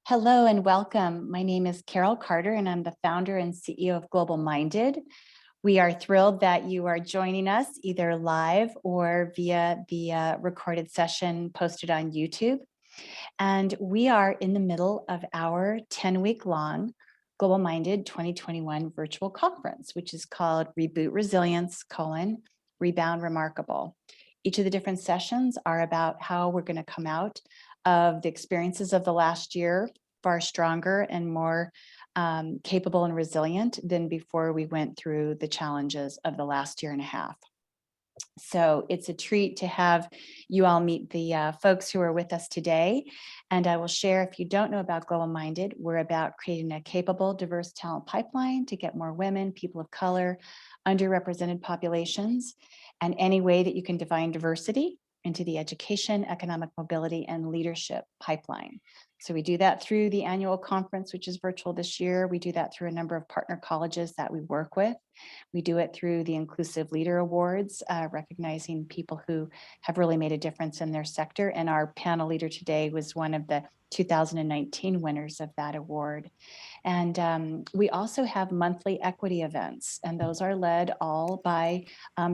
Hello and welcome. My name is Carol Carter and I'm the founder and CEO of Global Minded. We are thrilled that you are joining us either live or via the recorded session posted on YouTube. And we are in the middle of our 10-week long Global Minded 2021 virtual conference, which is called Reboot Resilience, Rebound Remarkable. Each of the different sessions are about how we're going to come out of the experiences of the last year far stronger and more capable and resilient than before we went through the challenges of the last year and a half. So it's a treat to have you all meet the folks who are with us today. And I will share, if you don't know about Global Minded, we're about creating a capable, diverse talent pipeline to get more women, people of color, underrepresented populations, and any way that you can define diversity into the education, economic mobility, and leadership pipeline. So we do that through the annual conference, which is virtual this year. We do that through a number of partner colleges that we work with. We do it through the Inclusive Leader Awards, recognizing people who have really made a difference in their sector. And our panel leader today was one of the 2019 winners of that award. And we also have monthly equity events, and those are led all by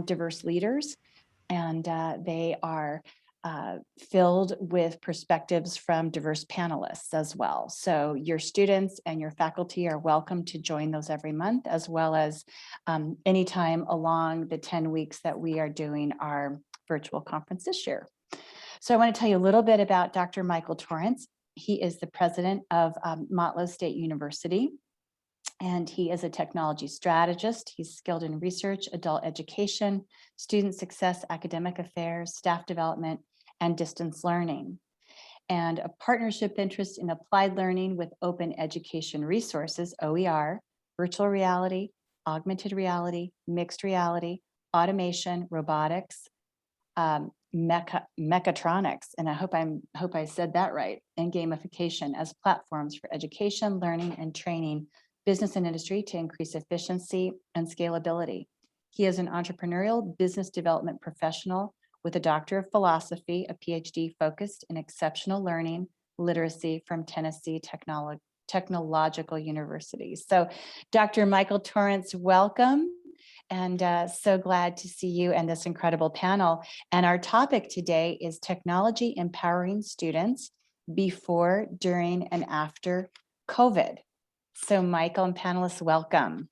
diverse leaders. And they are filled with perspectives from diverse panelists as well. So your students and your faculty are welcome to join those every month, as well as anytime along the 10 weeks that we are doing our virtual conference this year. So I want to tell you a little bit about Dr. Michael Torrance. He is the president of Motlow State University. And he is a technology strategist. He's skilled in research, adult education, student success, academic affairs, staff development, and distance learning. And a partnership interest in applied learning with open education resources, OER, virtual reality, augmented reality, mixed reality, automation, robotics, mechatronics, and I hope I said that right, and gamification as platforms for education, learning, and training business and industry to increase efficiency and scalability. He is an entrepreneurial business development professional with a Doctor of Philosophy, a PhD focused in exceptional learning literacy from Tennessee Technological University. So Dr. Michael Torrance, welcome. And so glad to see you and this incredible panel. And our topic today is technology empowering students before, during, and after COVID. So Michael and panelists, welcome.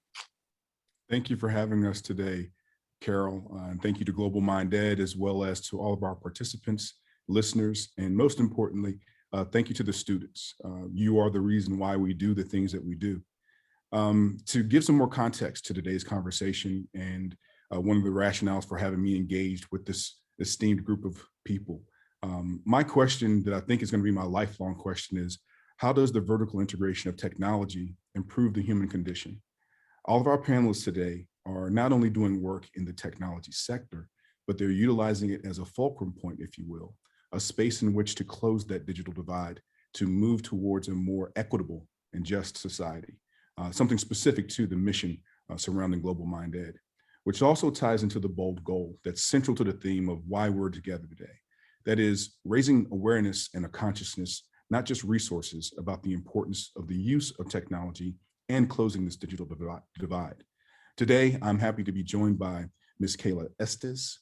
Thank you for having us today, Carol, and thank you to Global Minded, as well as to all of our participants, listeners, and most importantly, thank you to the students. You are the reason why we do the things that we do. To give some more context to today's conversation, and one of the rationales for having me engaged with this esteemed group of people, my question that I think is going to be my lifelong question is, how does the vertical integration of technology improve the human condition? All of our panelists today are not only doing work in the technology sector, but they're utilizing it as a fulcrum point, if you will, a space in which to close that digital divide, to move towards a more equitable and just society, something specific to the mission surrounding Global Mind Ed, which also ties into the bold goal that's central to the theme of why we're together today. That is raising awareness and a consciousness, not just resources, about the importance of the use of technology and closing this digital divide. Today, I'm happy to be joined by Ms. Cala Estes,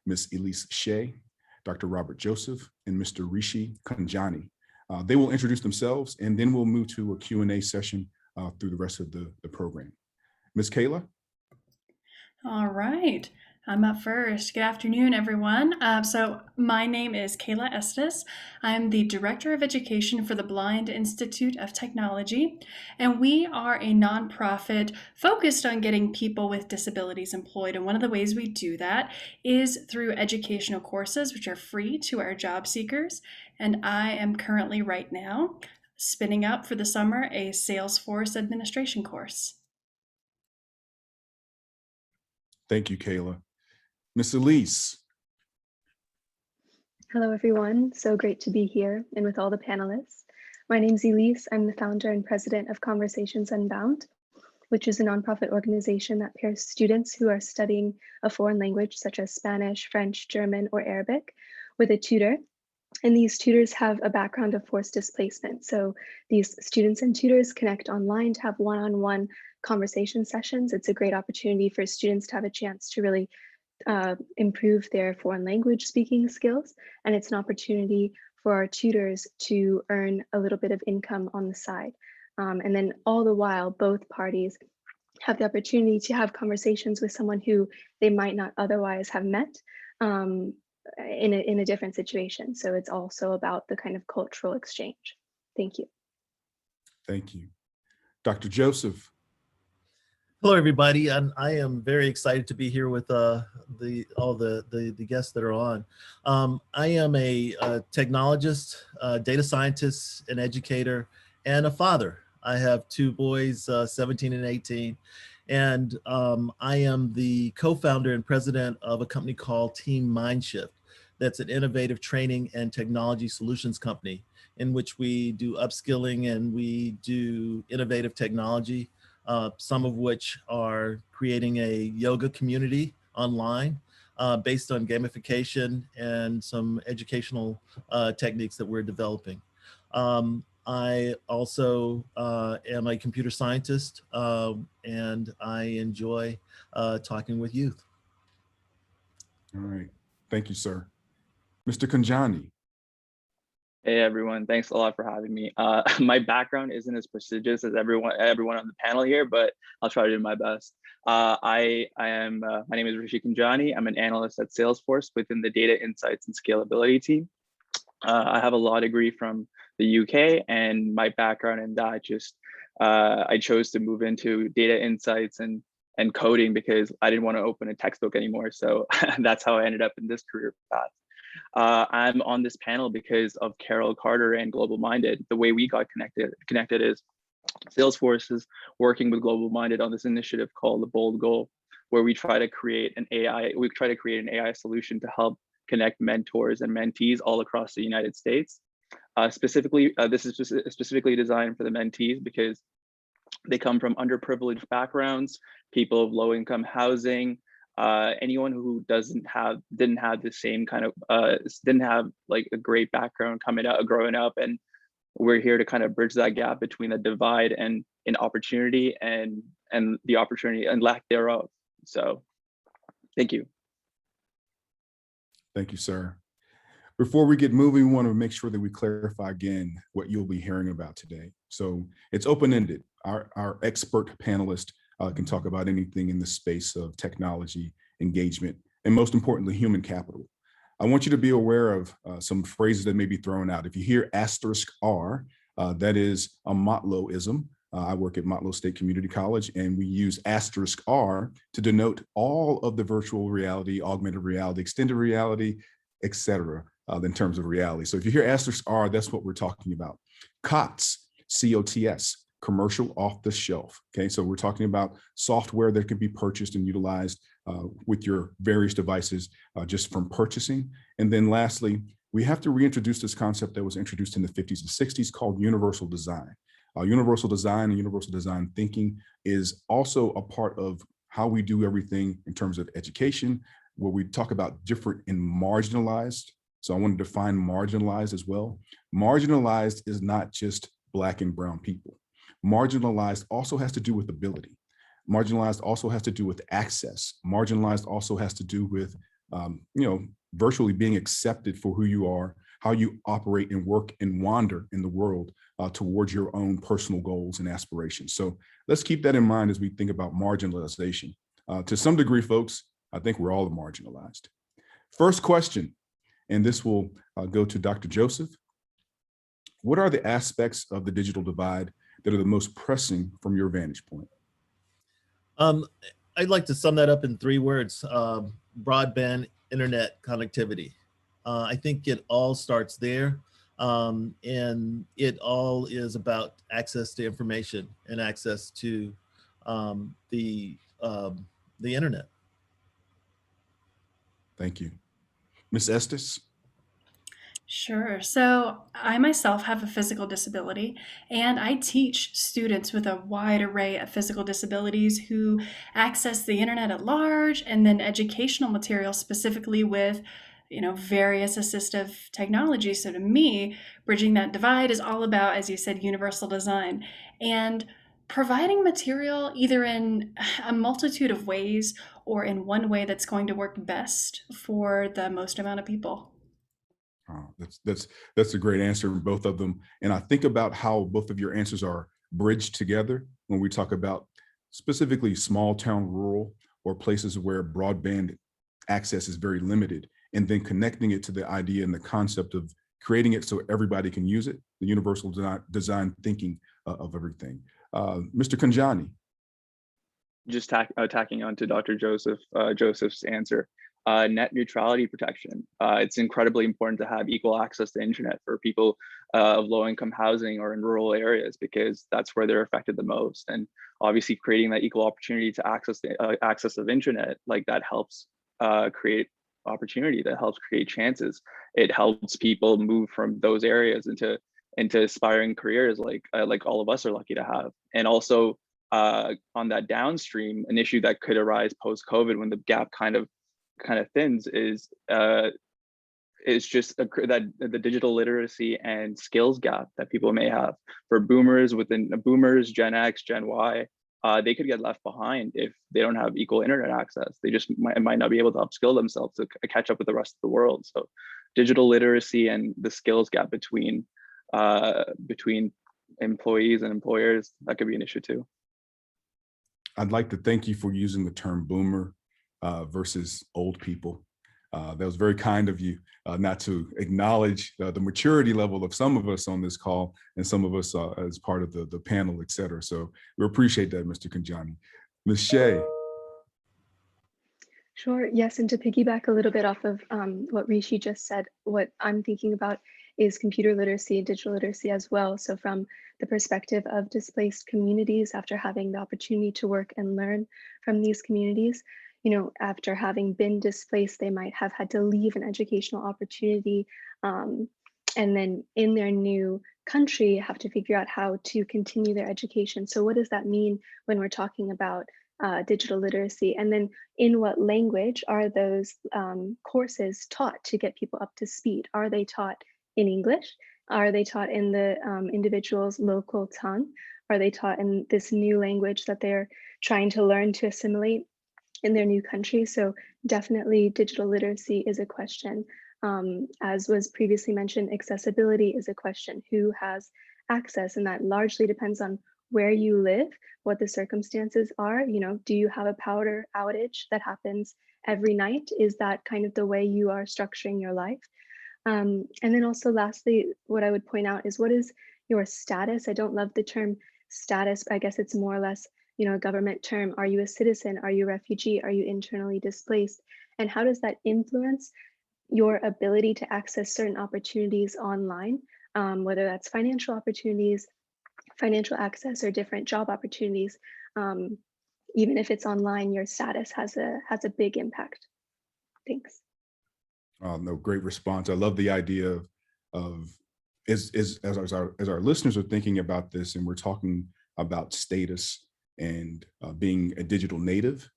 Ms. Elise Shea, Dr. Robert Joseph, and Mr. Rishi Kanjani. They will introduce themselves, and then we'll move to a Q&A session through the rest of the program. Ms. Cala? All right. I'm up first. Good afternoon, everyone. So my name is Cala Estes. I'm the Director of Education for the Blind Institute of Technology, and we are a nonprofit focused on getting people with disabilities employed. And one of the ways we do that is through educational courses, which are free to our job seekers. And I am currently right now spinning up for the summer a Salesforce administration course. Thank you, Cala. Ms. Elise. Hello, everyone. So great to be here and with all the panelists. My name's Elise. I'm the founder and president of Conversations Unbound, which is a nonprofit organization that pairs students who are studying a foreign language such as Spanish, French, German, or Arabic with a tutor And these tutors have a background of forced displacement. So these students and tutors connect online to have one-on-one conversation sessions. It's a great opportunity for students to have a chance to really improve their foreign language speaking skills. And it's an opportunity for our tutors to earn a little bit of income on the side. And then all the while, both parties have the opportunity to have conversations with someone who they might not otherwise have met in a different situation. So it's also about the kind of cultural exchange. Thank you. Thank you. Dr. Joseph. Hello, everybody, and I am very excited to be here with all the guests that are on. I am a technologist, data scientist, an educator, and a father. I have two boys, 17 and 18, and I am the co-founder and president of a company called Team MindShift. That's an innovative training and technology solutions company in which we do upskilling and we do innovative technology. Some of which are creating a yoga community online based on gamification and some educational techniques that we're developing. I also am a computer scientist and I enjoy talking with youth. All right. Thank you, sir. Mr. Kanjani. Hey everyone, thanks a lot for having me. My background isn't as prestigious as everyone on the panel here, but I'll try to do my best. My name is Rishi Kanjani. I'm an analyst at Salesforce within the data insights and scalability team. I have a law degree from the UK, and my background in that I chose to move into data insights and coding because I didn't want to open a textbook anymore. So that's how I ended up in this career path. I'm on this panel because of Carol Carter and Global Minded. The way we got connected is Salesforce is working with Global Minded on this initiative called the Bold Goal, where we try to create an AI solution to help connect mentors and mentees all across the United States. Specifically, this is specifically designed for the mentees because they come from underprivileged backgrounds, people of low income housing, anyone who didn't have the same kind of didn't have like a great background growing up, and we're here to kind of bridge that gap between the divide and in opportunity and the opportunity and lack thereof. So thank you. Thank you, sir. Before we get moving, we want to make sure that we clarify again what you'll be hearing about today. So it's open-ended. Our expert panelist can talk about anything in the space of technology, engagement, and most importantly, human capital. I want you to be aware of some phrases that may be thrown out. If you hear *R, that is a Motlowism. I work at Motlow State Community College, and we use *R to denote all of the virtual reality, augmented reality, extended reality, et cetera, in terms of reality. So if you hear *R, that's what we're talking about. COTS, C-O-T-S, commercial off the shelf. Okay, so we're talking about software that can be purchased and utilized with your various devices just from purchasing. And then lastly, we have to reintroduce this concept that was introduced in the 50s and 60s called universal design. Universal design and universal design thinking is also a part of how we do everything in terms of education, where we talk about different and marginalized. So I want to define marginalized as well. Marginalized is not just Black and brown people. Marginalized also has to do with ability. Marginalized also has to do with access. Marginalized also has to do with, virtually being accepted for who you are, how you operate and work and wander in the world towards your own personal goals and aspirations. So let's keep that in mind as we think about marginalization. To some degree, folks, I think we're all marginalized. First question, and this will go to Dr. Joseph. What are the aspects of the digital divide that are the most pressing from your vantage point? I'd like to sum that up in 3 words: broadband internet connectivity. I think it all starts there, and it all is about access to information and access to the internet. Thank you. Ms. Estes? Sure. So I myself have a physical disability, and I teach students with a wide array of physical disabilities who access the internet at large, and then educational materials specifically with various assistive technologies. So to me, bridging that divide is all about, as you said, universal design and providing material either in a multitude of ways or in one way that's going to work best for the most amount of people. Oh, that's a great answer, both of them. And I think about how both of your answers are bridged together when we talk about specifically small town, rural, or places where broadband access is very limited, and then connecting it to the idea and the concept of creating it so everybody can use it, the universal design thinking of everything. Mr. Kanjani. Just tacking on to Dr. Joseph's answer. Net neutrality protection. It's incredibly important to have equal access to internet for people of low-income housing or in rural areas, because that's where they're affected the most. And obviously, creating that equal opportunity to access of internet, like that helps create opportunity, that helps create chances. It helps people move from those areas into aspiring careers like all of us are lucky to have. And also on that downstream, an issue that could arise post-COVID when the gap kind of thins is just that the digital literacy and skills gap that people may have. For boomers, Gen X, Gen Y, they could get left behind if they don't have equal internet access. They just might not be able to upskill themselves to catch up with the rest of the world. So digital literacy and the skills gap between employees and employers, that could be an issue too. I'd like to thank you for using the term boomer versus old people. That was very kind of you, not to acknowledge the maturity level of some of us on this call and some of us as part of the panel, et cetera. So we appreciate that, Mr. Kanjani. Ms. Shea. Sure, yes, and to piggyback a little bit off of what Rishi just said, what I'm thinking about is computer literacy, digital literacy as well. So from the perspective of displaced communities, after having the opportunity to work and learn from these communities, after having been displaced, they might have had to leave an educational opportunity and then in their new country have to figure out how to continue their education. So what does that mean when we're talking about digital literacy? And then in what language are those courses taught to get people up to speed? Are they taught in English? Are they taught in the individual's local tongue? Are they taught in this new language that they're trying to learn to assimilate in their new country? So definitely digital literacy is a question. As was previously mentioned, accessibility is a question. Who has access? And that largely depends on where you live, what the circumstances are. Do you have a power outage that happens every night? Is that kind of the way you are structuring your life? And then also lastly, what I would point out is, what is your status? I don't love the term status, but I guess it's more or less, a government term. Are you a citizen? Are you a refugee? Are you internally displaced? And how does that influence your ability to access certain opportunities online, whether that's financial opportunities, financial access, or different job opportunities? Even if it's online, your status has a big impact. Thanks. No, great response. I love the idea of as our listeners are thinking about this, and we're talking about status and being a digital native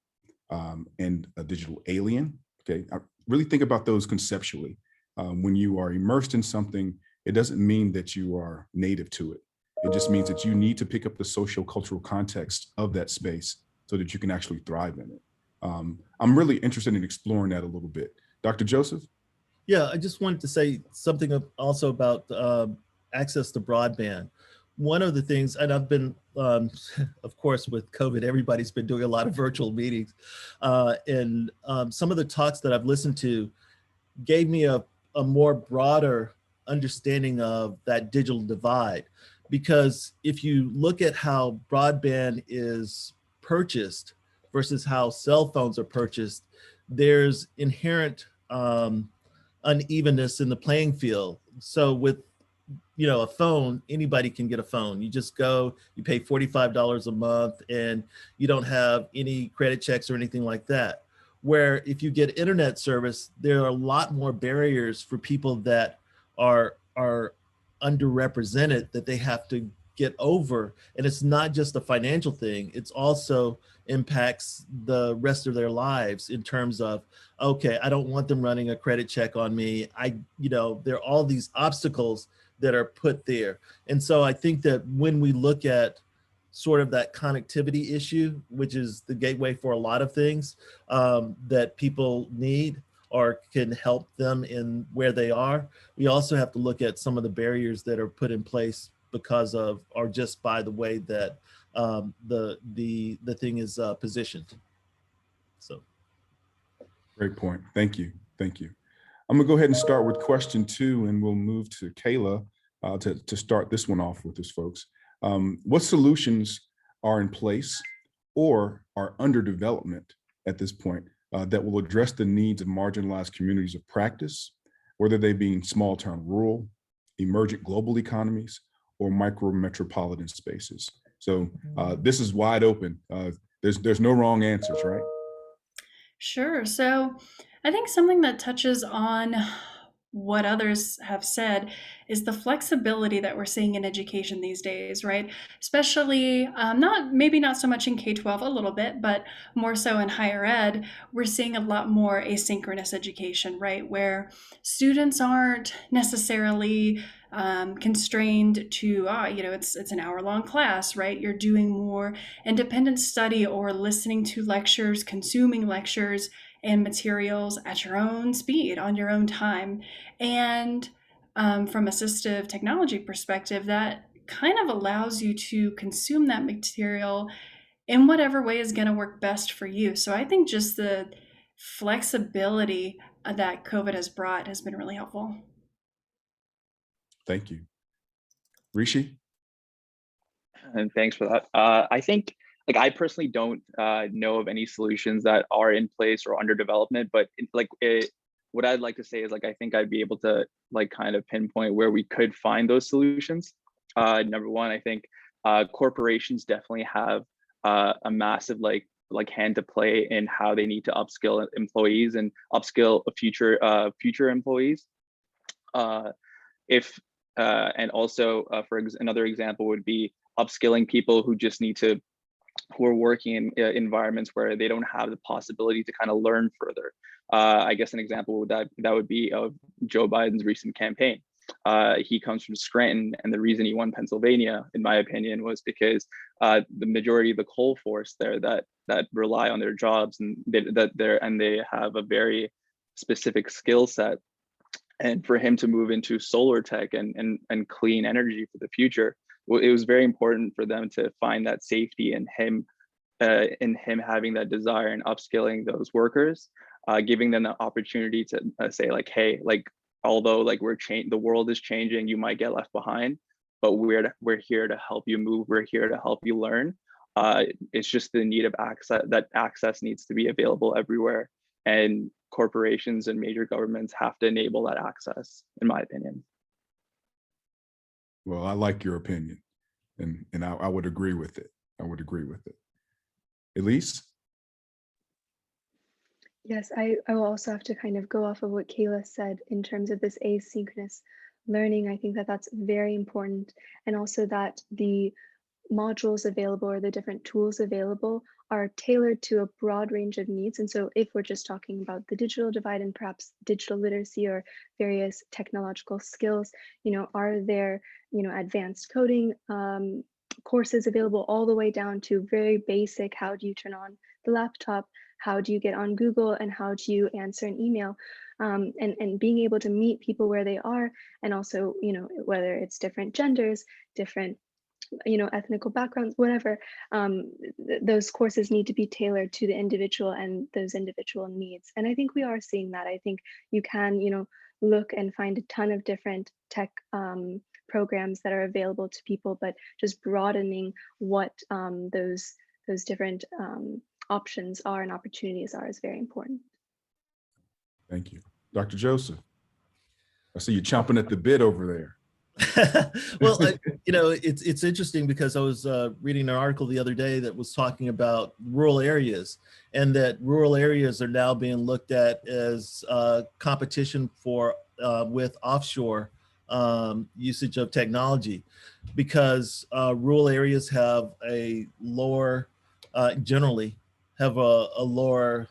and a digital alien. Okay, I really think about those conceptually. When you are immersed in something, it doesn't mean that you are native to it. It just means that you need to pick up the social cultural context of that space so that you can actually thrive in it. I'm really interested in exploring that a little bit. Dr. Joseph? Yeah, I just wanted to say something also about access to broadband. One of the things, and I've been, of course, with COVID, everybody's been doing a lot of virtual meetings. And some of the talks that I've listened to gave me a more broader understanding of that digital divide. Because if you look at how broadband is purchased versus how cell phones are purchased, there's inherent unevenness in the playing field. So with a phone, anybody can get a phone. You just go, you pay $45 a month, and you don't have any credit checks or anything like that. Where if you get internet service, there are a lot more barriers for people that are underrepresented that they have to get over. And it's not just a financial thing, it's also impacts the rest of their lives in terms of, okay, I don't want them running a credit check on me. There are all these obstacles that are put there. And so I think that when we look at sort of that connectivity issue, which is the gateway for a lot of things that people need or can help them in where they are, we also have to look at some of the barriers that are put in place because of, or just by the way that the thing is positioned. So. Great point. Thank you. Thank you. I'm gonna go ahead and start with question 2, and we'll move to Cala to start this one off with us, folks. What solutions are in place or are under development at this point that will address the needs of marginalized communities of practice, whether they be in small town rural, emergent global economies, or micro metropolitan spaces? So this is wide open. There's no wrong answers, right? Sure. So I think something that touches on what others have said is the flexibility that we're seeing in education these days, right? Especially maybe not so much in K-12, a little bit, but more so in higher ed, we're seeing a lot more asynchronous education, right? Where students aren't necessarily constrained to, it's an hour-long class, right? You're doing more independent study or listening to lectures, consuming lectures and materials at your own speed, on your own time. And from assistive technology perspective, that kind of allows you to consume that material in whatever way is going to work best for you. So I think just the flexibility that COVID has brought has been really helpful. Thank you. Rishi? And thanks for that. I think, I personally don't know of any solutions that are in place or under development, but what I'd like to say is I think I'd be able to kind of pinpoint where we could find those solutions. Number one, I think corporations definitely have a massive hand to play in how they need to upskill employees and upskill future employees. And also, another example would be upskilling people who are working in environments where they don't have the possibility to kind of learn further. I guess an example that would be of Joe Biden's recent campaign. He comes from Scranton, and the reason he won Pennsylvania, in my opinion, was because the majority of the coal force there that rely on their jobs and they have a very specific skill set. And for him to move into solar tech and clean energy for the future, it was very important for them to find that safety in him having that desire and upskilling those workers, giving them the opportunity to say hey, although the world is changing, you might get left behind, but we're here to help you move. We're here to help you learn. It's just the need of access. That access needs to be available everywhere, and corporations and major governments have to enable that access, in my opinion. Well, I like your opinion, and I would agree with it. I would agree with it. Elise? Yes, I will also have to kind of go off of what Cala said in terms of this asynchronous learning. I think that that's very important, and also that the modules available or the different tools available are tailored to a broad range of needs. And so if we're just talking about the digital divide and perhaps digital literacy or various technological skills, are there, advanced coding courses available all the way down to very basic, how do you turn on the laptop? How do you get on Google, and how do you answer an email? And being able to meet people where they are, and also, whether it's different genders, different ethnical backgrounds, whatever, those courses need to be tailored to the individual and those individual needs. And I think we are seeing that. I think you can, look and find a ton of different tech programs that are available to people, but just broadening what those different options are and opportunities are is very important. Thank you. Dr. Joseph, I see you chomping at the bit over there. Well, it's interesting because I was reading an article the other day that was talking about rural areas, and that rural areas are now being looked at as competition with offshore usage of technology, because rural areas have a lower, generally have a lower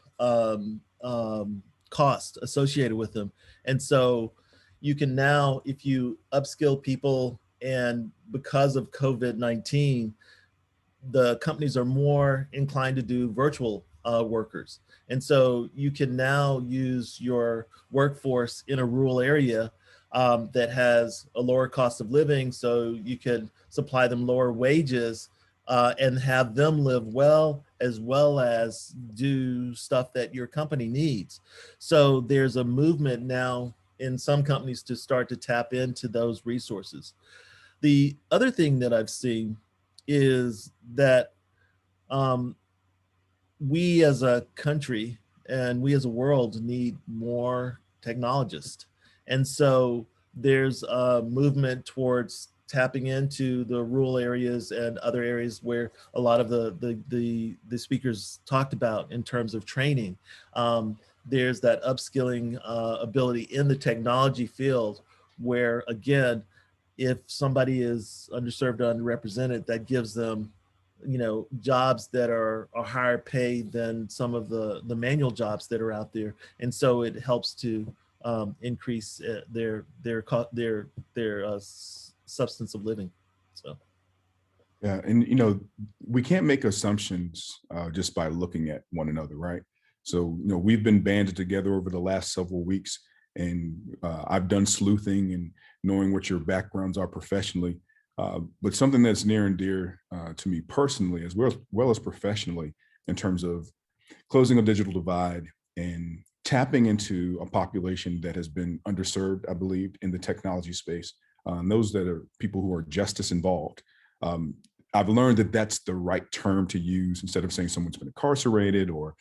cost associated with them. And so you can now, if you upskill people, and because of COVID-19, the companies are more inclined to do virtual workers. And so you can now use your workforce in a rural area that has a lower cost of living, so you can supply them lower wages and have them live well as do stuff that your company needs. So there's a movement now in some companies to start to tap into those resources. The other thing that I've seen is that we as a country and we as a world need more technologists. And so there's a movement towards tapping into the rural areas and other areas where a lot of the speakers talked about in terms of training. There's that upskilling ability in the technology field where, again, if somebody is underserved or underrepresented, that gives them, you know, jobs that are higher paid than some of the manual jobs that are out there. And so it helps to increase their substance of living. So. Yeah, and you know, we can't make assumptions just by looking at one another, right? So, you know, we've been banded together over the last several weeks, and I've done sleuthing and knowing what your backgrounds are professionally. But something that's near and dear to me personally, as well as professionally, in terms of closing a digital divide and tapping into a population that has been underserved, I believe, in the technology space, those that are people who are justice involved. I've learned that that's the right term to use instead of saying someone's been incarcerated or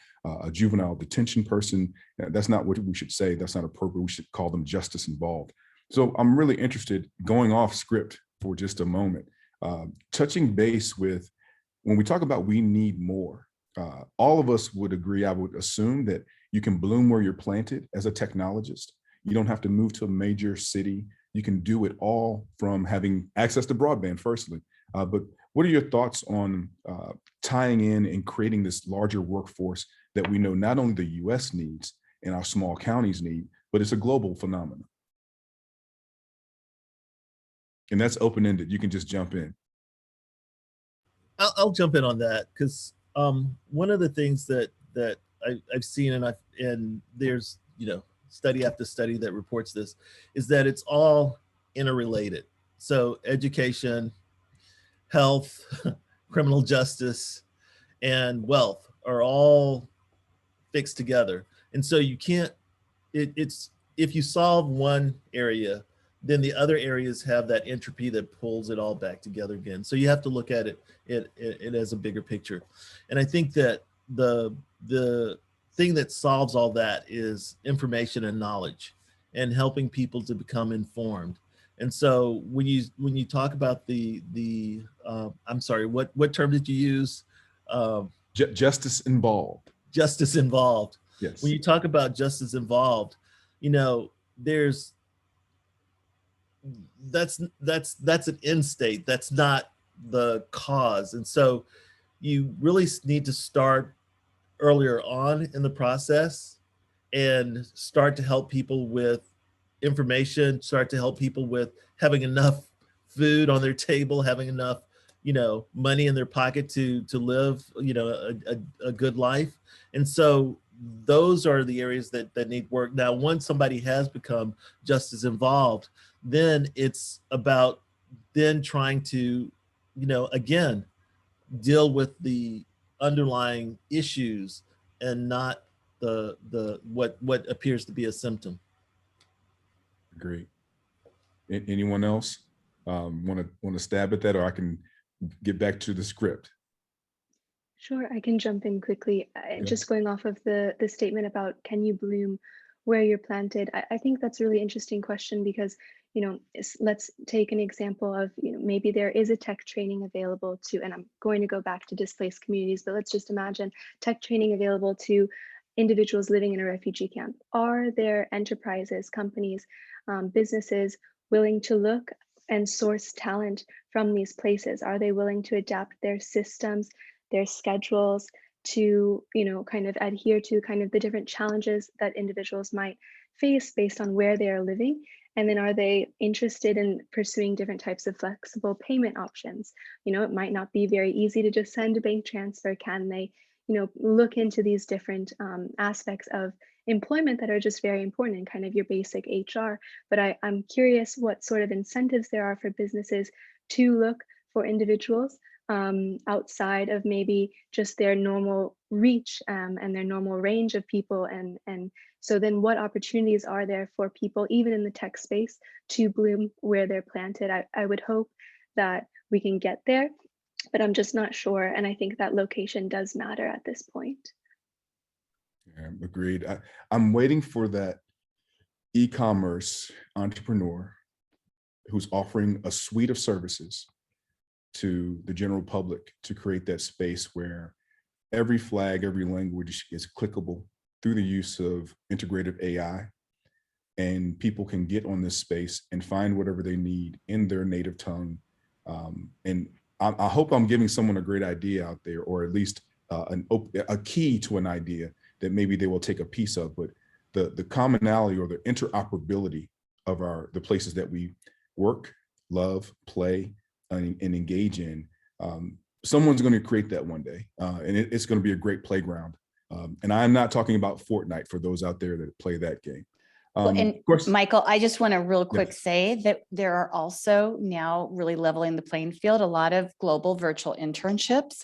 a juvenile detention person. That's not what we should say. That's not appropriate. We should call them justice involved. So I'm really interested, going off script for just a moment, touching base with, when we talk about we need more, all of us would agree, I would assume, that you can bloom where you're planted as a technologist. You don't have to move to a major city. You can do it all from having access to broadband, firstly. But what are your thoughts on tying in and creating this larger workforce that we know not only the US needs and our small counties need, but it's a global phenomenon? And that's open-ended. You can just jump in. I'll jump in on that, because one of the things that I've seen, and there's, you know, study after study that reports this, is that it's all interrelated. So education, health, criminal justice, and wealth are all fixed together. And so you can't, it's if you solve one area, then the other areas have that entropy that pulls it all back together again. So you have to look at it as a bigger picture. And I think that the thing that solves all that is information and knowledge, and helping people to become informed. And so when you talk about the I'm sorry, what term did you use? Justice involved. Justice involved. Yes. When you talk about justice involved, you know, that's an end state. That's not the cause. And so you really need to start earlier on in the process and start to help people with information, start to help people with having enough food on their table, having enough, you know, money in their pocket to live, you know, a good life. And so those are the areas that need work. Now, once somebody has become justice involved, then it's about then trying to, you know, again, deal with the underlying issues and not the what appears to be a symptom. Great. Anyone else want to stab at that, or I can get back to the script? Sure, I can jump in quickly. Yeah. Just going off of the statement about can you bloom where you're planted, I think that's a really interesting question, because, you know, let's take an example of, you know, maybe there is a tech training available to, and I'm going to go back to displaced communities, but let's just imagine tech training available to individuals living in a refugee camp. Are there enterprises, companies, businesses willing to look and source talent from these places? Are they willing to adapt their systems, their schedules to, kind of adhere to kind of the different challenges that individuals might face based on where they are living? And then are they interested in pursuing different types of flexible payment options? It might not be very easy to just send a bank transfer. Can they, look into these different aspects of employment that are just very important in kind of your basic HR? But I'm curious what sort of incentives there are for businesses to look for individuals outside of maybe just their normal reach and their normal range of people. And so then what opportunities are there for people, even in the tech space, to bloom where they're planted? I would hope that we can get there, but I'm just not sure. And I think that location does matter at this point. Yeah, agreed. I'm waiting for that e-commerce entrepreneur who's offering a suite of services to the general public to create that space where every flag, every language is clickable through the use of integrative AI, and people can get on this space and find whatever they need in their native tongue. And I hope I'm giving someone a great idea out there, or at least a key to an idea that maybe they will take a piece of. But the commonality or the interoperability of the places that we work, love, play, and engage in, someone's going to create that one day, and it's going to be a great playground. And I'm not talking about Fortnite for those out there that play that game. And of course, Michael, I just want to real quick yes. say that there are also now really leveling the playing field, a lot of global virtual internships.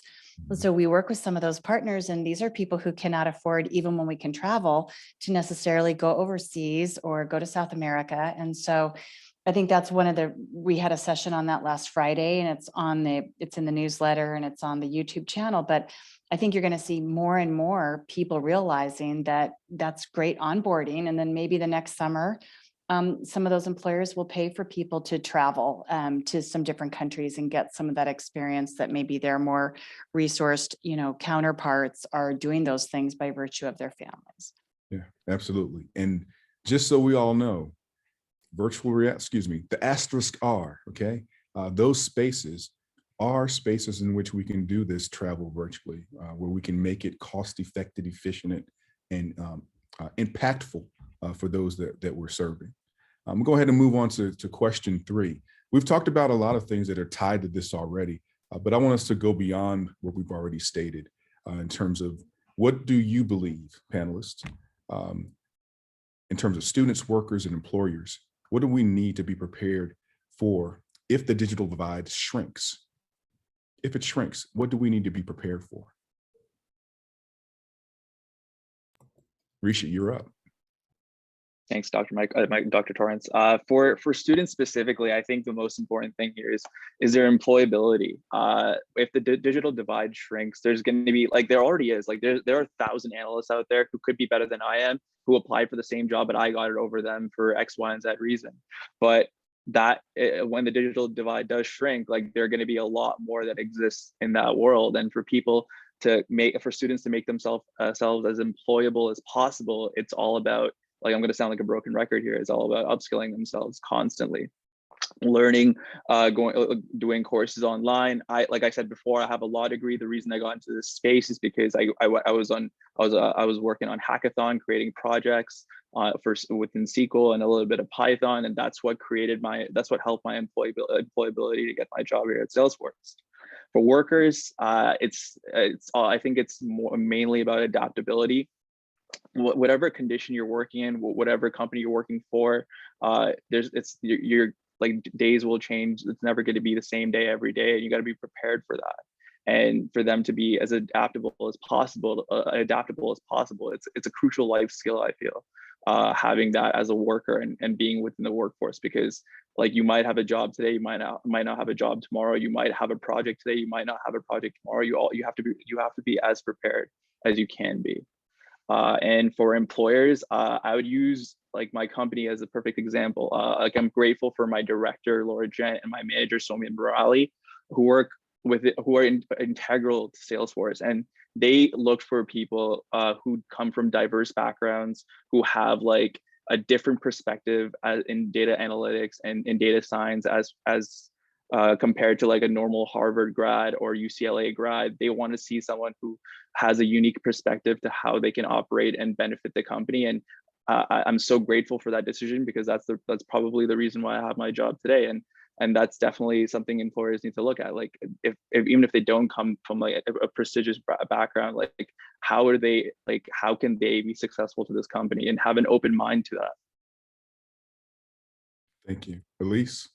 So we work with some of those partners, and these are people who cannot afford, even when we can travel, to necessarily go overseas or go to South America. And so I think that's we had a session on that last Friday, and it's in the newsletter and it's on the YouTube channel. But I think you're going to see more and more people realizing that that's great onboarding. And then maybe the next summer, some of those employers will pay for people to travel to some different countries and get some of that experience that maybe their more resourced, counterparts are doing those things by virtue of their families. Yeah, absolutely. And just so we all know, the asterisk R, okay? Those spaces are spaces in which we can do this travel virtually, where we can make it cost-effective, efficient, and impactful for those that we're serving. I'm going to go ahead and move on to question 3. We've talked about a lot of things that are tied to this already, but I want us to go beyond what we've already stated in terms of what do you believe, panelists, in terms of students, workers, and employers, what do we need to be prepared for if the digital divide shrinks? If it shrinks, what do we need to be prepared for? Rishi, you're up. Thanks, Dr. Dr. Torrance. For students specifically, I think the most important thing here is their employability. If the digital divide shrinks, there's going to be, like there already is, like there are 1,000 analysts out there who could be better than I am, who applied for the same job, but I got it over them for X, Y, and Z reason. But when the digital divide does shrink, like there are going to be a lot more that exists in that world, and for students to make themselves as employable as possible, it's all about, like, I'm going to sound like a broken record here, it's all about upskilling themselves constantly, learning, doing courses online. Like I said before, I have a law degree. The reason I got into this space is because I was working on hackathon, creating projects within SQL and a little bit of Python, and that's what helped my employability to get my job here at Salesforce. For workers, I think it's mainly about adaptability. Whatever condition you're working in, whatever company you're working for, your like days will change. It's never going to be the same day every day, and you got to be prepared for that. And for them to be as adaptable as possible, it's a crucial life skill, I feel, having that as a worker and being within the workforce, because like you might have a job today, you might not have a job tomorrow. You might have a project today, you might not have a project tomorrow. You have to be as prepared as you can be. And for employers, I would use like my company as a perfect example. Like I'm grateful for my director, Laura Gent, and my manager, Soumya Murali, who are integral to Salesforce. And they look for people who come from diverse backgrounds, who have like a different perspective in data analytics and in data science as compared to like a normal Harvard grad or UCLA grad. They want to see someone who has a unique perspective to how they can operate and benefit the company. And I'm so grateful for that decision, because that's probably the reason why I have my job today. And that's definitely something employers need to look at. Like if even if they don't come from like a prestigious background, like how can they be successful to this company and have an open mind to that? Thank you. Elise?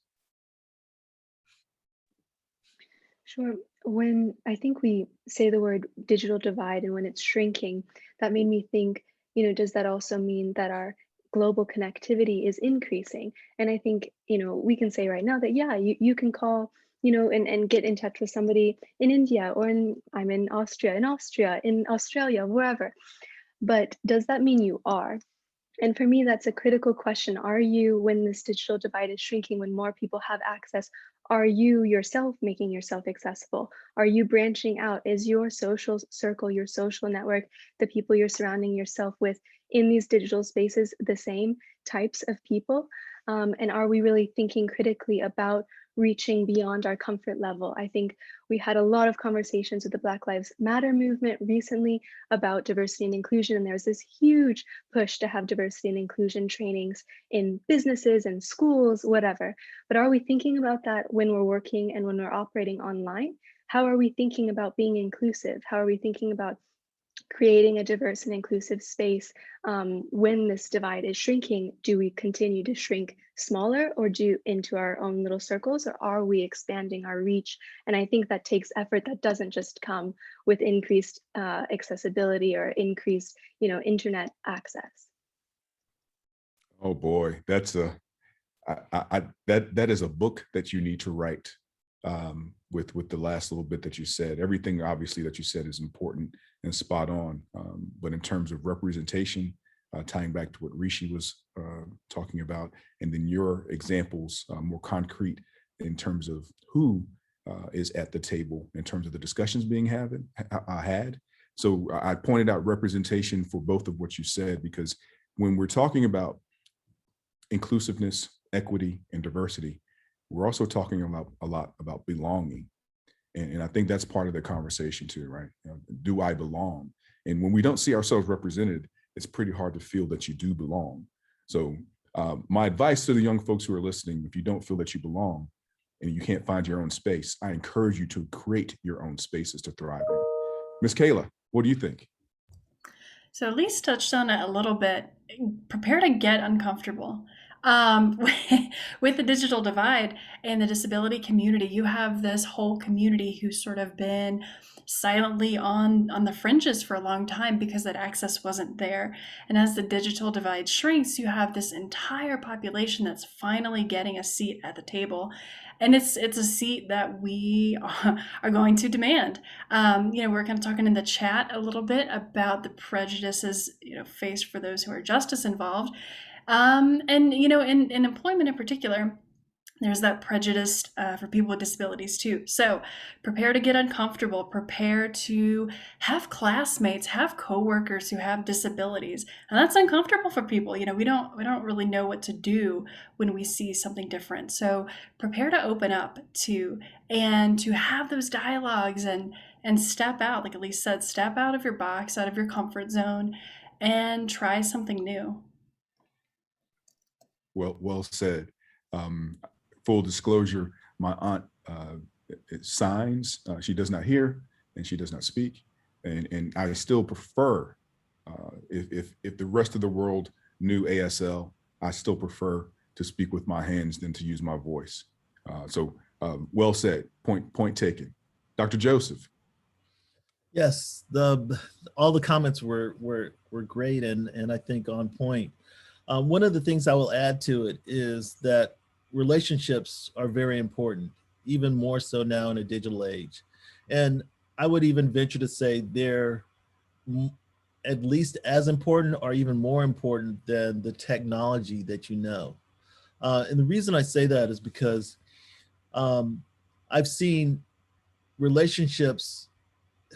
Sure. When I think we say the word digital divide and when it's shrinking, that made me think, does that also mean that our global connectivity is increasing? And I think, we can say right now that, yeah, you can call, and get in touch with somebody in India or I'm in Austria, in Australia, wherever. But does that mean you are? And for me, that's a critical question. Are you, when this digital divide is shrinking, when more people have access, are you yourself making yourself accessible? Are you branching out? Is your social circle, your social network, the people you're surrounding yourself with in these digital spaces, the same types of people? And are we really thinking critically about reaching beyond our comfort level? I think we had a lot of conversations with the Black Lives Matter movement recently about diversity and inclusion, and there's this huge push to have diversity and inclusion trainings in businesses and schools, whatever. But are we thinking about that when we're working and when we're operating online? How are we thinking about being inclusive? How are we thinking about creating a diverse and inclusive space when this divide is shrinking? Do we continue to shrink smaller or into our own little circles, or are we expanding our reach? And I think that takes effort that doesn't just come with increased accessibility or increased, internet access. Oh boy, that's that is a book that you need to write. With the last little bit that you said, everything obviously that you said is important and spot on. But in terms of representation, tying back to what Rishi was talking about, and then your examples more concrete in terms of who is at the table in terms of the discussions being had. So I pointed out representation for both of what you said, because when we're talking about inclusiveness, equity, and diversity, we're also talking a lot about belonging. And I think that's part of the conversation too, right? Do I belong? And when we don't see ourselves represented, it's pretty hard to feel that you do belong. So my advice to the young folks who are listening, if you don't feel that you belong and you can't find your own space, I encourage you to create your own spaces to thrive in. Ms. Cala, what do you think? So Elise touched on it a little bit. Prepare to get uncomfortable. With the digital divide and the disability community, you have this whole community who's sort of been silently on the fringes for a long time because that access wasn't there. And as the digital divide shrinks, you have this entire population that's finally getting a seat at the table. And it's a seat that we are going to demand. We're kind of talking in the chat a little bit about the prejudices, faced for those who are justice involved. And in employment in particular, there's that prejudice for people with disabilities too. So prepare to get uncomfortable, prepare to have classmates, have coworkers who have disabilities. And that's uncomfortable for people. We don't really know what to do when we see something different. So prepare to open up and to have those dialogues and step out, like Elise said, step out of your box, out of your comfort zone, and try something new. Well said. Full disclosure, my aunt signs. She does not hear and she does not speak, and I still prefer, if the rest of the world knew ASL, I still prefer to speak with my hands than to use my voice. So well said. Point taken. Dr. Joseph. Yes, all the comments were great and I think on point. One of the things I will add to it is that relationships are very important, even more so now in a digital age. And I would even venture to say they're at least as important or even more important than the technology that you know. And the reason I say that is because I've seen relationships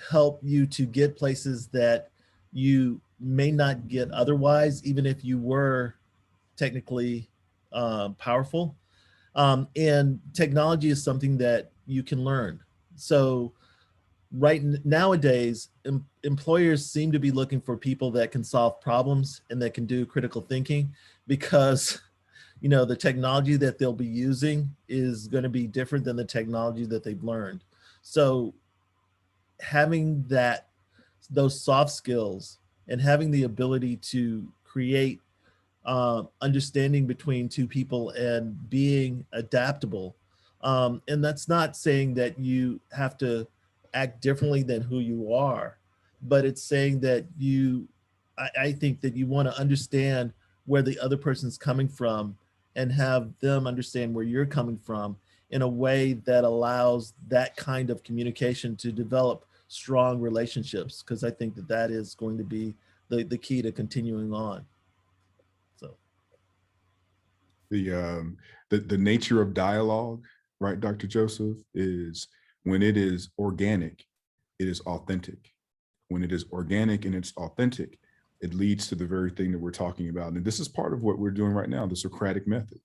help you to get places that you may not get otherwise, even if you were technically powerful. And technology is something that you can learn. So nowadays, employers seem to be looking for people that can solve problems and that can do critical thinking, because the technology that they'll be using is going to be different than the technology that they've learned. So having those soft skills and having the ability to create understanding between two people and being adaptable. And that's not saying that you have to act differently than who you are, but it's saying that I think that you want to understand where the other person's coming from and have them understand where you're coming from in a way that allows that kind of communication to develop strong relationships, because I think that that is going to be the key to continuing on. So the nature of dialogue, right, Dr. Joseph, is when it is organic, it is authentic. When it is organic and it's authentic, it leads to the very thing that we're talking about. And this is part of what we're doing right now, the Socratic method.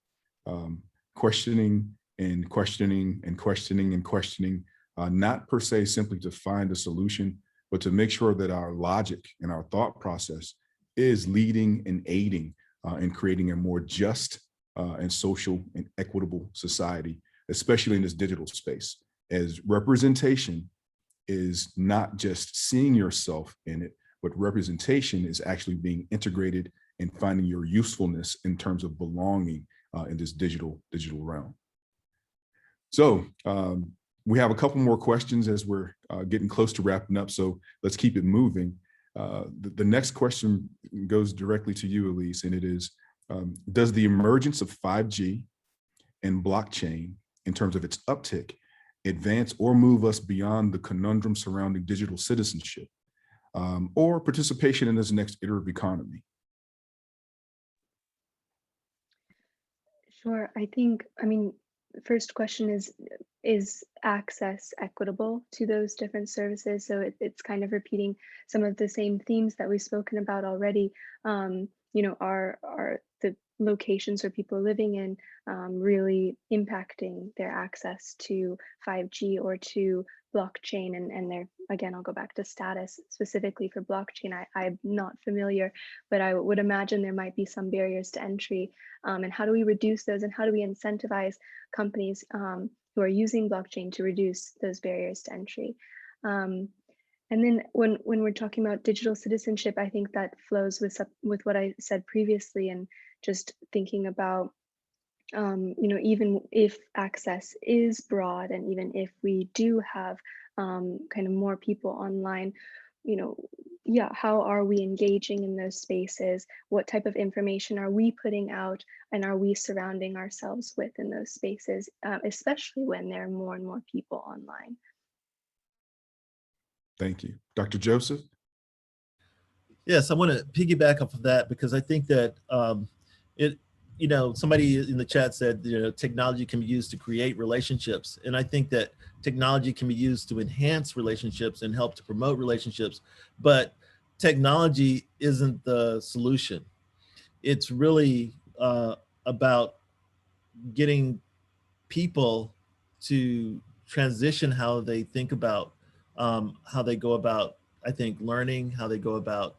Questioning and questioning and questioning and questioning, not per se simply to find a solution, but to make sure that our logic and our thought process is leading and aiding in creating a more just and social and equitable society, especially in this digital space, as representation is not just seeing yourself in it, but representation is actually being integrated and finding your usefulness in terms of belonging in this digital realm. So we have a couple more questions as we're getting close to wrapping up, so let's keep it moving. The next question goes directly to you, Elise, and it is, does the emergence of 5G and blockchain, in terms of its uptick, advance or move us beyond the conundrum surrounding digital citizenship or participation in this next iterative economy? Sure. I mean, the first question is access equitable to those different services? So it's kind of repeating some of the same themes that we've spoken about already. Are the locations where people are living in really impacting their access to 5G or to blockchain? And again, I'll go back to status specifically for blockchain. I'm not familiar, but I would imagine there might be some barriers to entry. And how do we reduce those, and how do we incentivize companies who are using blockchain to reduce those barriers to entry? And then when we're talking about digital citizenship, I think that flows with what I said previously, and just thinking about, even if access is broad, and even if we do have kind of more people online, how are we engaging in those spaces? What type of information are we putting out, and are we surrounding ourselves with in those spaces, especially when there are more and more people online? Thank you. Dr. Joseph? Yes, I want to piggyback off of that, because I think that somebody in the chat said, technology can be used to create relationships. And I think that technology can be used to enhance relationships and help to promote relationships, but technology isn't the solution. It's really about getting people to transition how they think about how they go about, I think, learning, how they go about,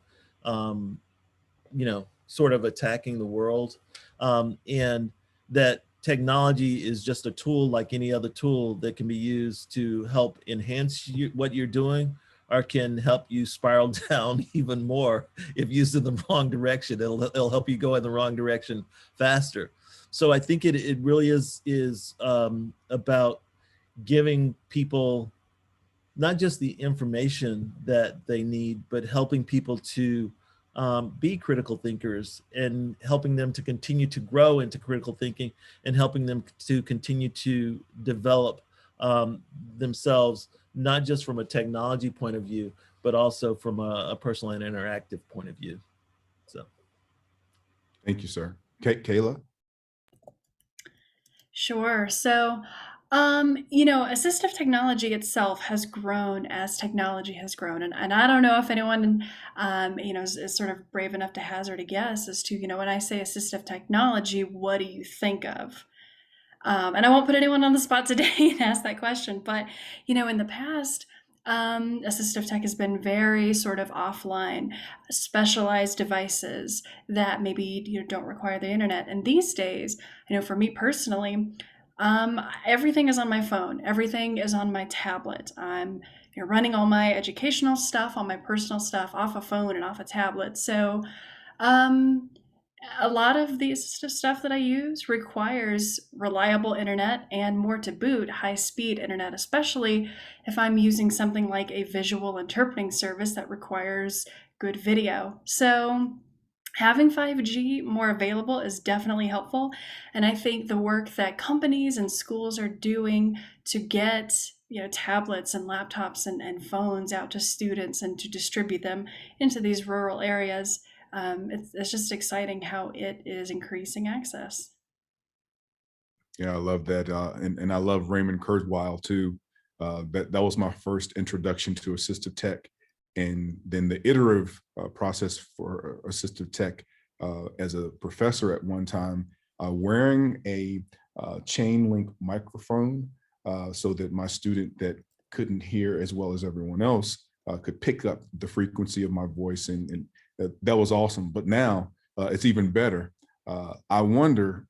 sort of attacking the world. And that technology is just a tool like any other tool that can be used to help enhance what you're doing, or can help you spiral down even more if used in the wrong direction. It'll help you go in the wrong direction faster. So I think it really is about giving people not just the information that they need, but helping people to be critical thinkers, and helping them to continue to grow into critical thinking, and helping them to continue to develop themselves, not just from a technology point of view, but also from a personal and interactive point of view. So. Thank you, sir. Cala? Sure. So You know, assistive technology itself has grown as technology has grown. And I don't know if anyone, you know, is sort of brave enough to hazard a guess as to, you know, when I say assistive technology, what do you think of? And I won't put anyone on the spot today and ask that question, but, you know, in the past, assistive tech has been very sort of offline, specialized devices that maybe you know, don't require the internet. And these days, you know, for me personally, everything is on my phone. Everything is on my tablet. I'm you know, running all my educational stuff, all my personal stuff off a phone and off a tablet. So um, a lot of the assistive stuff that I use requires reliable internet and more to boot, high speed internet, especially if I'm using something like a visual interpreting service that requires good video. So having 5G more available is definitely helpful. And I think the work that companies and schools are doing to get you know tablets and laptops and phones out to students and to distribute them into these rural areas, it's just exciting how it is increasing access. Yeah, I love that. And I love Raymond Kurzweil too. That was my first introduction to assistive tech. And then the iterative process for assistive tech as a professor at one time, wearing a chain link microphone so that my student that couldn't hear as well as everyone else could pick up the frequency of my voice. And that was awesome. But now it's even better. I wonder,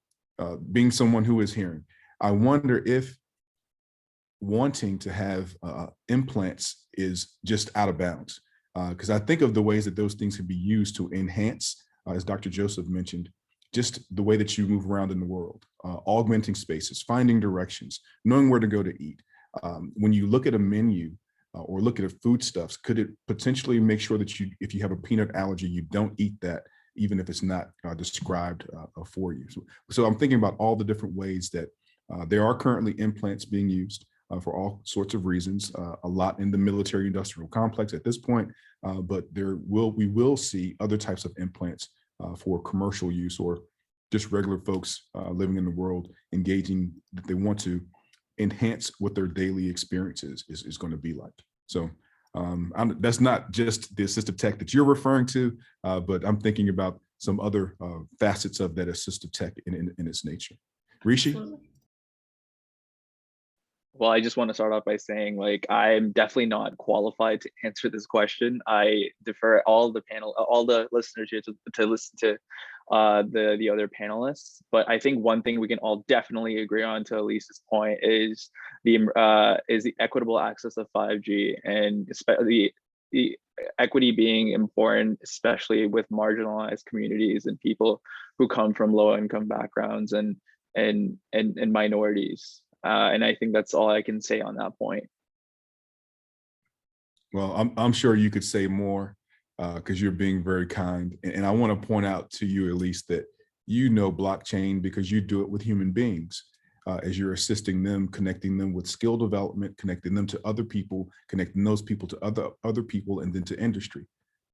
being someone who is hearing, I wonder if wanting to have implants is just out of bounds. Because I think of the ways that those things can be used to enhance, as Dr. Joseph mentioned, just the way that you move around in the world, augmenting spaces, finding directions, knowing where to go to eat. When you look at a menu or look at a foodstuffs, could it potentially make sure that you, if you have a peanut allergy, you don't eat that, even if it's not described for you. So I'm thinking about all the different ways that there are currently implants being used for all sorts of reasons, a lot in the military industrial complex at this point, but we will see other types of implants for commercial use or just regular folks living in the world engaging that they want to enhance what their daily experience is going to be like. So that's not just the assistive tech that you're referring to, but I'm thinking about some other facets of that assistive tech in its nature. Rishi? Absolutely. Well, I just want to start off by saying, like, I'm definitely not qualified to answer this question. I defer all the listeners here to listen to the other panelists. But I think one thing we can all definitely agree on, to Elise's point, is the equitable access of 5G, and especially the equity being important, especially with marginalized communities and people who come from low income backgrounds and minorities. And I think that's all I can say on that point. Well, I'm sure you could say more because you're being very kind. And I want to point out to you, Elise, that you know blockchain because you do it with human beings as you're assisting them, connecting them with skill development, connecting them to other people, connecting those people to other people, and then to industry.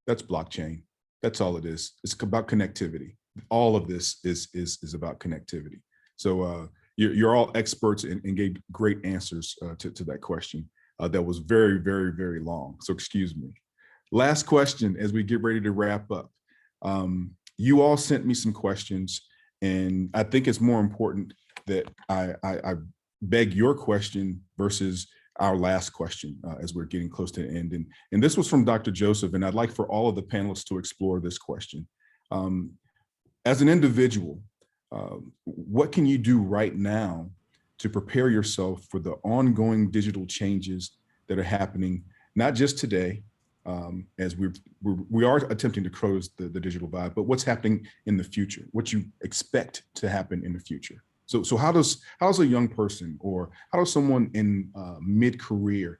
That's blockchain. That's all it is. It's about connectivity. All of this is about connectivity. So you're all experts and gave great answers to that question. That was very, very, very long. So excuse me. Last question as we get ready to wrap up. You all sent me some questions, and I think it's more important that I beg your question versus our last question as we're getting close to the end. And this was from Dr. Joseph, and I'd like for all of the panelists to explore this question. As an individual, what can you do right now to prepare yourself for the ongoing digital changes that are happening, not just today, as we are attempting to close the digital divide, but what's happening in the future, what you expect to happen in the future. So how does a young person, or how does someone in mid-career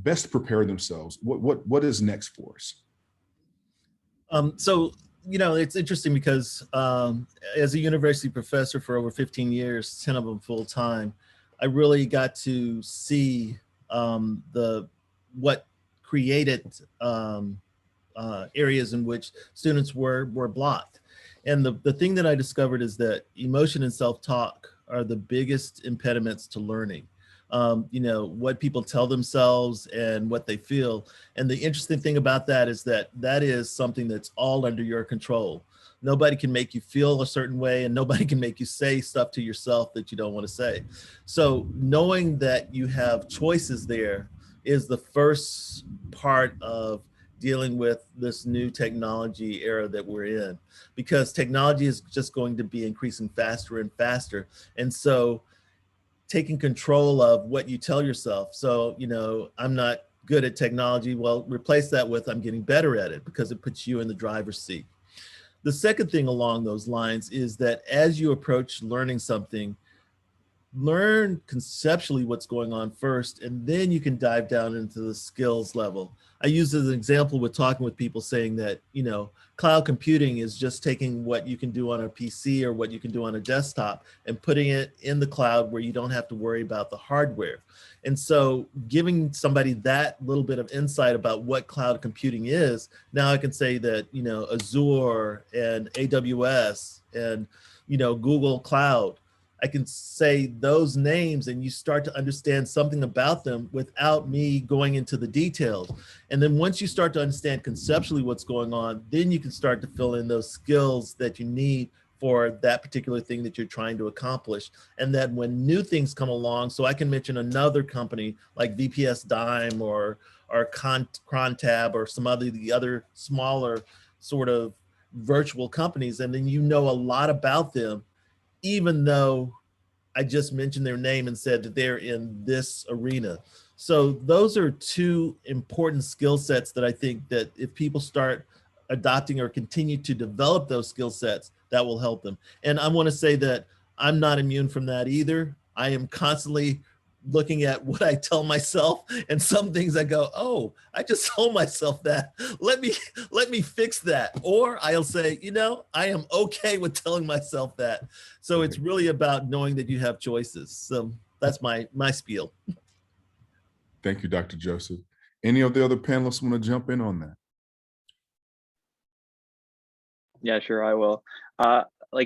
best prepare themselves? What is next for us? So, you know, it's interesting because as a university professor for over 15 years, 10 of them full time, I really got to see what created areas in which students were blocked. And the thing that I discovered is that emotion and self-talk are the biggest impediments to learning. you know, what people tell themselves and what they feel. And the interesting thing about that is that that is something that's all under your control. Nobody can make you feel a certain way, and nobody can make you say stuff to yourself that you don't want to say. So knowing that you have choices there is the first part of dealing with this new technology era that we're in, because technology is just going to be increasing faster and faster. And so taking control of what you tell yourself. So, you know, I'm not good at technology. Well, replace that with I'm getting better at it, because it puts you in the driver's seat. The second thing along those lines is that as you approach learning something, learn conceptually what's going on first, and then you can dive down into the skills level. I use as an example with talking with people saying that, you know, cloud computing is just taking what you can do on a PC or what you can do on a desktop and putting it in the cloud where you don't have to worry about the hardware. And so giving somebody that little bit of insight about what cloud computing is, now I can say that, you know, Azure and AWS and, you know, Google Cloud, I can say those names and you start to understand something about them without me going into the details. And then once you start to understand conceptually what's going on, then you can start to fill in those skills that you need for that particular thing that you're trying to accomplish. And that when new things come along, so I can mention another company like VPS Dime or Crontab or some other, the other smaller sort of virtual companies, and then you know a lot about them, even though I just mentioned their name and said that they're in this arena. So those are two important skill sets that I think that if people start adopting or continue to develop those skill sets, that will help them. And I want to say that I'm not immune from that either. I am constantly looking at what I tell myself, and some things I go, oh, I just told myself that. Let me fix that. Or I'll say, you know, I am okay with telling myself that. So it's really about knowing that you have choices. So that's my spiel. Thank you, Dr. Joseph. Any of the other panelists want to jump in on that? Yeah, sure, I will.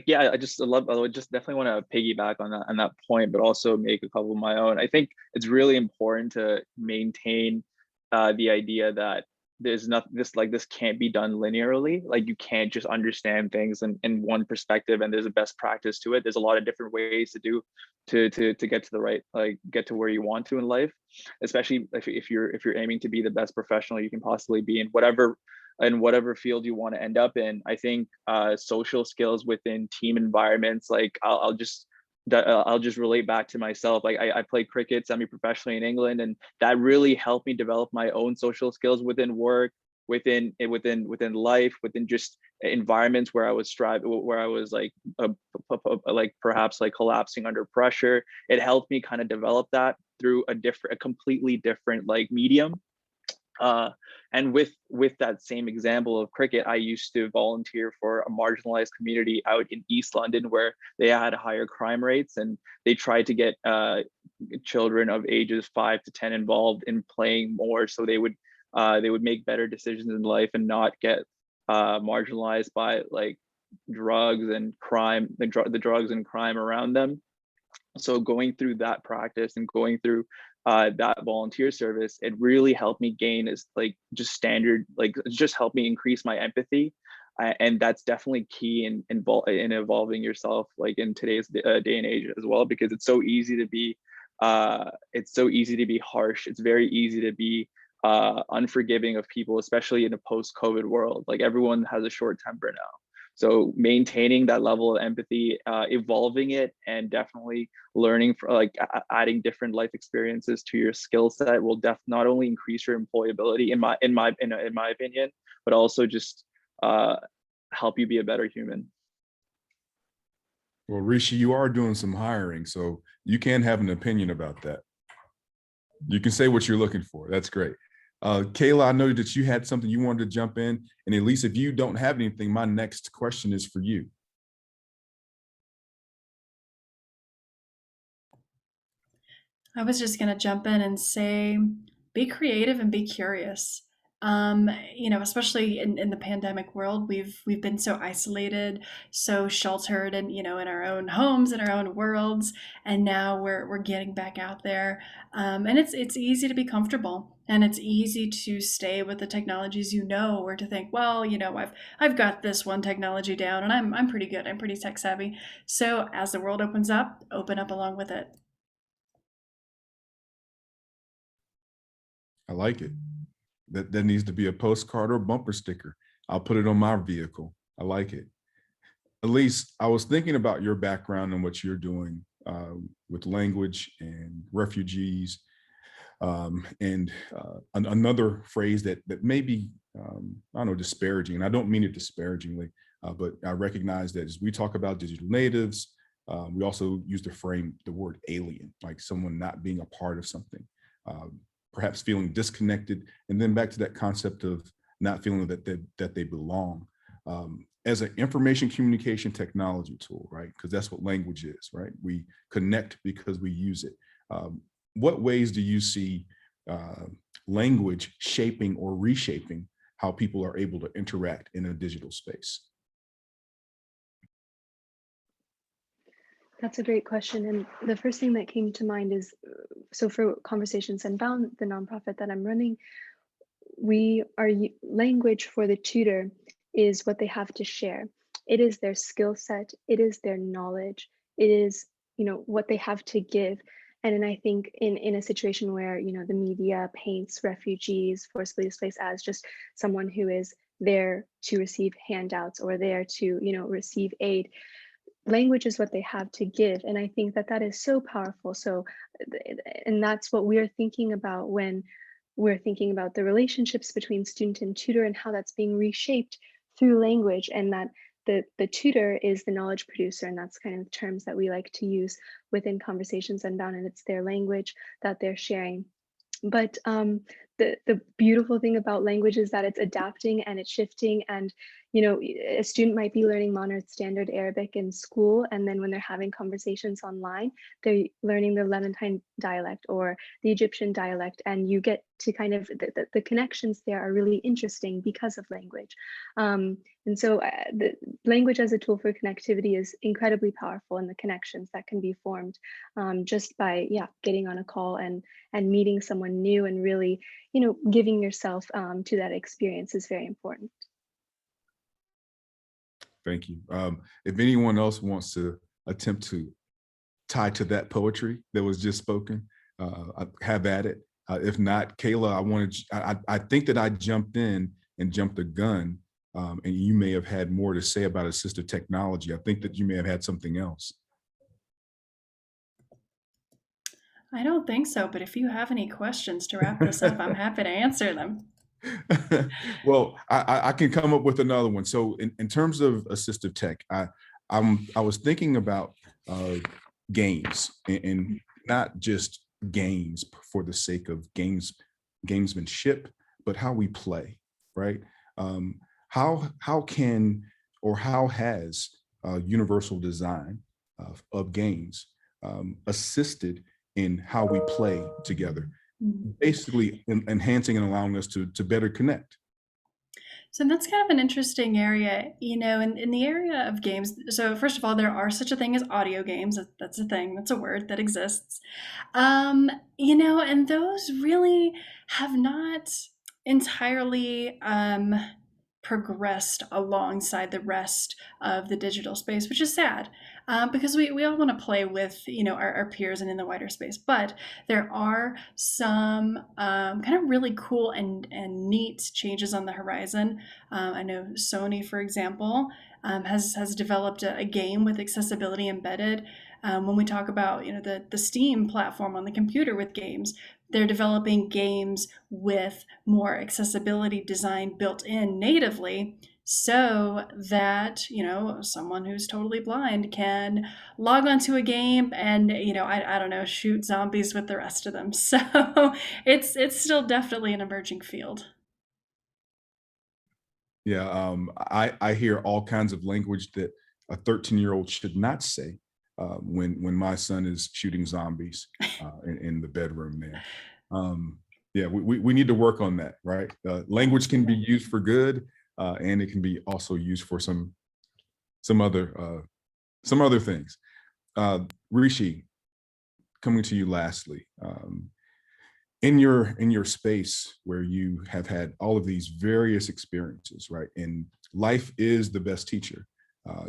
Yeah, I would just definitely want to piggyback on that point, but also make a couple of my own. I think it's really important to maintain the idea that there's not this can't be done linearly. Like, you can't just understand things in one perspective and there's a best practice to it. There's a lot of different ways to do to get to the right, like, get to where you want to in life, especially if you're aiming to be the best professional you can possibly be in whatever field you want to end up in. I think social skills within team environments, like I'll just relate back to myself. Like, I played cricket semi-professionally in England, and that really helped me develop my own social skills within work, within life, within just environments where I was like perhaps like collapsing under pressure. It helped me kind of develop that through a completely different like medium. And with that same example of cricket, I used to volunteer for a marginalized community out in East London where they had higher crime rates, and they tried to get children of ages 5 to 10 involved in playing more, so they would make better decisions in life and not get marginalized by like drugs and crime, the drugs and crime around them. So going through that practice and going through that volunteer service, it really helped me gain is like just standard, like just helped me increase my empathy. And that's definitely key in evolving yourself, like in today's day and age as well, because it's so easy to be harsh. It's very easy to be unforgiving of people, especially in a post-COVID world. Like, everyone has a short temper now. So maintaining that level of empathy, evolving it, and definitely learning for like adding different life experiences to your skill set will not only increase your employability in my opinion, but also just help you be a better human. Well, Rishi, you are doing some hiring, so you can have an opinion about that. You can say what you're looking for. That's great. Cala, I know that you had something you wanted to jump in, and Elise, if you don't have anything, my next question is for you. I was just going to jump in and say, be creative and be curious. Especially in the pandemic world, we've been so isolated, so sheltered, and in our own homes, in our own worlds, and now we're getting back out there, and it's easy to be comfortable, and it's easy to stay with the technologies, or to think, well, I've got this one technology down, and I'm pretty good, I'm pretty tech savvy. So as the world opens up, open up along with it. I like it. That needs to be a postcard or bumper sticker. I'll put it on my vehicle. I like it. Elise, I was thinking about your background and what you're doing with language and refugees, and another phrase that may be, I don't know, disparaging. And I don't mean it disparagingly, but I recognize that as we talk about digital natives, we also use the word alien, like someone not being a part of something. Perhaps feeling disconnected, and then back to that concept of not feeling that they belong, as an information communication technology tool, right? Because that's what language is, right? We connect because we use it. What ways do you see language shaping or reshaping how people are able to interact in a digital space? That's a great question. And the first thing that came to mind is, so for Conversations Unbound, the nonprofit that I'm running, language for the tutor is what they have to share. It is their skill set. It is their knowledge. It is, what they have to give. And I think in a situation where, the media paints refugees, forcibly displaced as just someone who is there to receive handouts or there to, receive aid, language is what they have to give. And I think that is so powerful. So, and that's what we're thinking about when we're thinking about the relationships between student and tutor and how that's being reshaped through language, and that the tutor is the knowledge producer, and that's kind of terms that we like to use within Conversations Unbound, and it's their language that they're sharing. But the beautiful thing about language is that it's adapting and it's shifting. And a student might be learning modern standard Arabic in school, and then when they're having conversations online, they're learning the Levantine dialect or the Egyptian dialect, and you get to kind of the connections there are really interesting because of language. And so the language as a tool for connectivity is incredibly powerful, and the connections that can be formed just by getting on a call and meeting someone new and really giving yourself to that experience is very important. Thank you. If anyone else wants to attempt to tie to that poetry that was just spoken, have at it. If not, Cala, I think that I jumped in and jumped the gun, and you may have had more to say about assistive technology. I think that you may have had something else. I don't think so, but if you have any questions to wrap this up, I'm happy to answer them. Well, I can come up with another one. So in terms of assistive tech, I was thinking about games, and not just games for the sake of gamesmanship, but how we play, right? How can, or how has universal design of games assisted in how we play together, basically enhancing and allowing us to better connect? So that's kind of an interesting area, in the area of games. So first of all, there are such a thing as audio games. That's a thing, that's a word that exists. And those really have not entirely progressed alongside the rest of the digital space, which is sad, because we all want to play with our peers and in the wider space. But there are some kind of really cool and neat changes on the horizon. I know Sony, for example, has developed a game with accessibility embedded. When we talk about the Steam platform on the computer with games, they're developing games with more accessibility design built in natively, so that someone who's totally blind can log onto a game and I don't know, shoot zombies with the rest of them. So it's still definitely an emerging field. Yeah, I hear all kinds of language that a 13-year-old should not say when my son is shooting zombies in the bedroom there. Yeah, we need to work on that, right? Language can be used for good, and it can be also used for some other things. Rishi, coming to you lastly, in your space where you have had all of these various experiences, right? And life is the best teacher.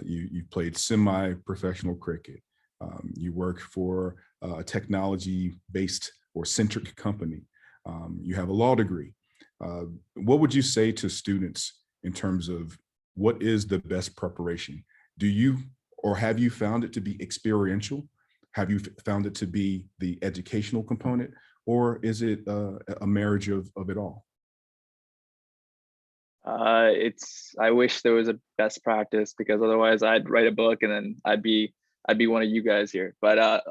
You've played semi-professional cricket. You work for a technology-based or centric company. You have a law degree. What would you say to students in terms of what is the best preparation? Do you, or have you found it to be experiential? Have you found it to be the educational component, or is it a marriage of it all? I wish there was a best practice, because otherwise I'd write a book and then I'd be one of you guys here. But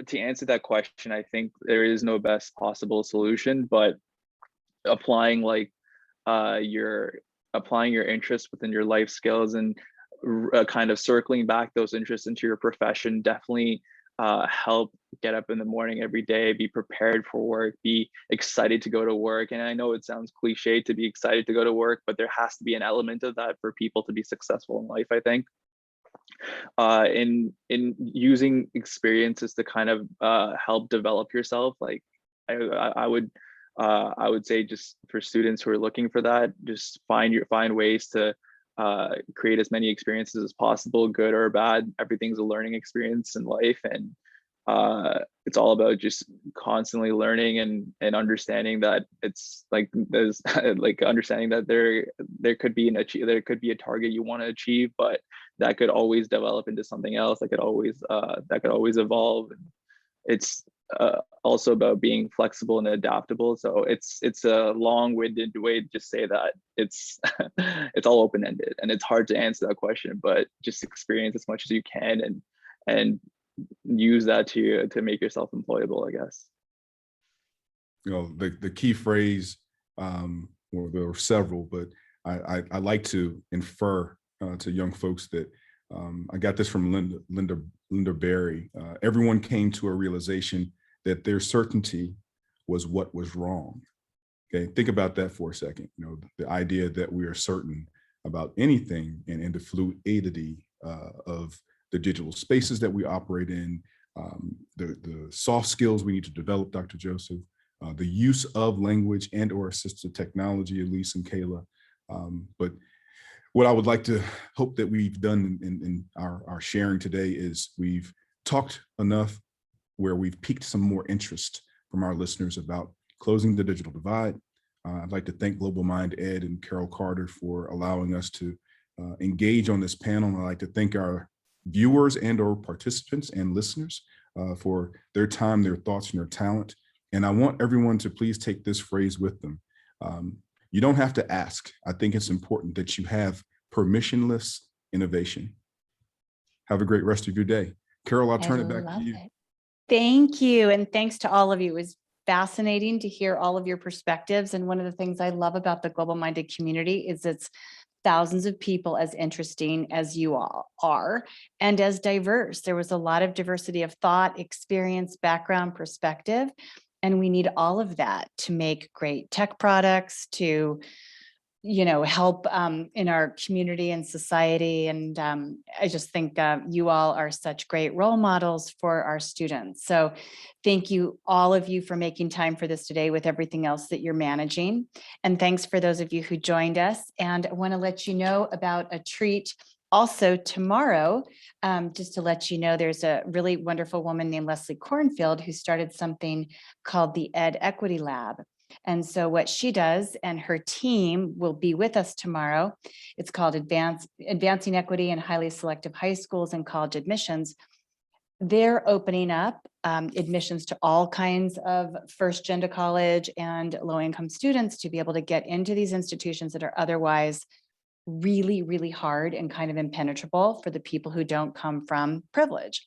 to answer that question, I think there is no best possible solution, but applying your interests within your life skills and kind of circling back those interests into your profession definitely help get up in the morning every day, be prepared for work, be excited to go to work. And I know it sounds cliche to be excited to go to work, but there has to be an element of that for people to be successful in life, I think. In using experiences to kind of help develop yourself, like I would say, just for students who are looking for that, just find ways to create as many experiences as possible, good or bad. Everything's a learning experience in life, and it's all about just constantly learning and understanding that it's like there's like understanding that there could be a target you want to achieve, but that could always develop into something else. That could always evolve. It's also about being flexible and adaptable. So it's a long-winded way to just say that it's it's all open-ended, and it's hard to answer that question, but just experience as much as you can and use that to make yourself employable, I guess. You know, the key phrase, well, there were several, but I like to infer to young folks that I got this from Linda Berry. Everyone came to a realization that their certainty was what was wrong. Okay, think about that for a second. You know, the idea that we are certain about anything, and the fluidity of the digital spaces that we operate in, the soft skills we need to develop, Dr. Joseph, the use of language and or assistive technology, Elise and Cala. But what I would like to hope that we've done in our sharing today is we've talked enough where we've piqued some more interest from our listeners about closing the digital divide. I'd like to thank Global Mind Ed and Carol Carter for allowing us to engage on this panel. And I'd like to thank our viewers and or participants and listeners for their time, their thoughts, and their talent. And I want everyone to please take this phrase with them. You don't have to ask. I think it's important that you have permissionless innovation. Have a great rest of your day. Carol, I'll turn it back to you. Thank you. And thanks to all of you. It was fascinating to hear all of your perspectives. And one of the things I love about the Global Minded community is it's thousands of people as interesting as you all are and as diverse. There was a lot of diversity of thought, experience, background, perspective. And we need all of that to make great tech products, to help in our community and society. And I just think you all are such great role models for our students. So thank you, all of you, for making time for this today with everything else that you're managing. And thanks for those of you who joined us. And I want to let you know about a treat also tomorrow. Just to let you know, there's a really wonderful woman named Leslie Cornfield who started something called the Ed Equity Lab. And so what she does, and her team will be with us tomorrow. It's called Advancing Equity in Highly Selective High Schools and College Admissions. They're opening up admissions to all kinds of first-gen to college and low-income students to be able to get into these institutions that are otherwise really, really hard and kind of impenetrable for the people who don't come from privilege.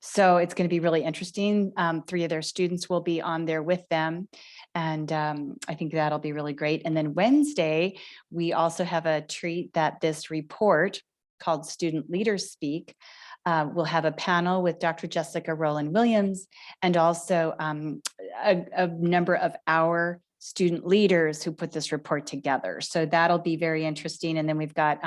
So it's going to be really interesting. 3 of their students will be on there with them. And I think that'll be really great. And then Wednesday, we also have a treat that this report called Student Leaders Speak. We'll have a panel with Dr. Jessica Rowland Williams and also a number of our student leaders who put this report together. So that'll be very interesting. And then we've got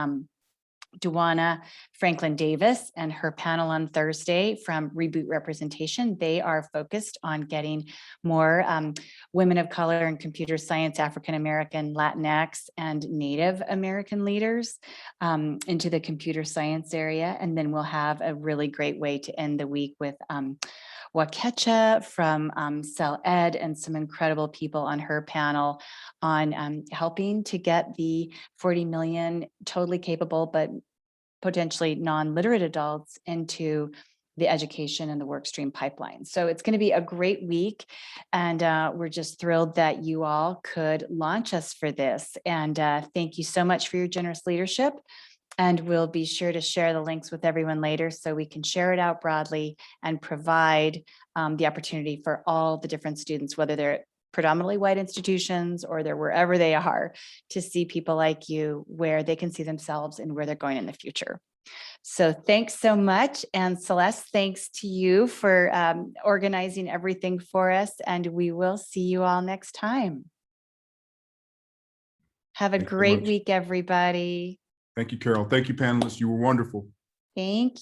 Duana Franklin Davis and her panel on Thursday from Reboot Representation. They are focused on getting more women of color in computer science, African American, Latinx, and Native American leaders into the computer science area. And then we'll have a really great way to end the week with Wakecha from Cell Ed and some incredible people on her panel on helping to get the 40 million totally capable but potentially non-literate adults into the education and the workstream pipeline. So it's going to be a great week, and we're just thrilled that you all could launch us for this. And thank you so much for your generous leadership. And we'll be sure to share the links with everyone later so we can share it out broadly and provide the opportunity for all the different students, whether they're predominantly white institutions or they're wherever they are, to see people like you where they can see themselves and where they're going in the future. So thanks so much. And Celeste, thanks to you for organizing everything for us. And we will see you all next time. Have a Thanks so great much. week, everybody. Thank you, Carol. Thank you, panelists. You were wonderful. Thank you.